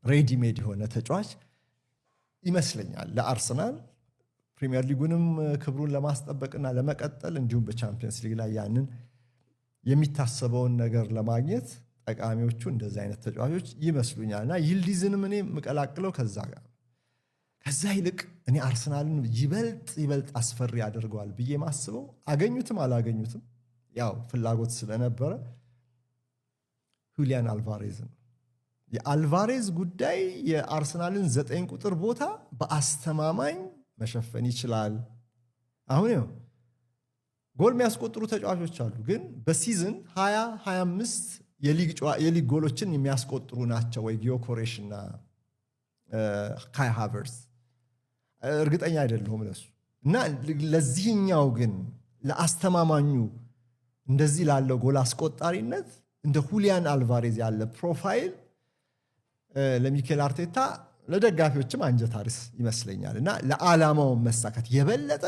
ሬዲ ሜድ የሆነ ተጫዋች ይመስለኛል ለአርሰናል ፕሪሚየር ሊጉንም ክብሩን ለማስጠበቅና ለመቀጠል እንዲሁም በቻምፒየንስ ሊግ ላይ ያንን የሚታሰበውን ነገር ለማግኘት ጠቃሚዎቹ እንደዚህ አይነት ተጫዋቾች ይመስሉኛልና ይልዲዝንም እኔ መቀላቅለው ከዛ ይልቅ እኔ አርሰናልን ይበልጥ አስፈሪ ያደርገዋል ብዬ ማስበው አገኙትም አላገኙትም ያው ፍላጎት ስለነበረ ሁሊያን አልቫሬዝ ነው። የአልቫሬዝ ጉዳይ የአርሰናልን 9 ቁጥር ቦታ በአስተማማኝ መሸፈን ይችላል። አሁን ነው ጎል የሚያስቆጥሩ ተጫዋቾች አሉ፣ ግን በሲዝን 20-25 የሊግ ጎሎችን የሚያስቆጥሩ ናቸው ወይ ጊዮኮሬሽ እና ካይ ሃቨርትዝ እርግጠኛ አይደለሁም ለሱ እና ለዚህኛው ግን ለአስተማማኙ እንደዚህ ላለው ጎል አስቆጣሪነት እንደ ሁሊያን አልቫሬዝ ያለ ፕሮፋይል ለሚኬል አርቴታ ለደጋፊዎችም አንጀት አርስ ይመስለኛል እና ለዓላማው መሳካት የበለጠ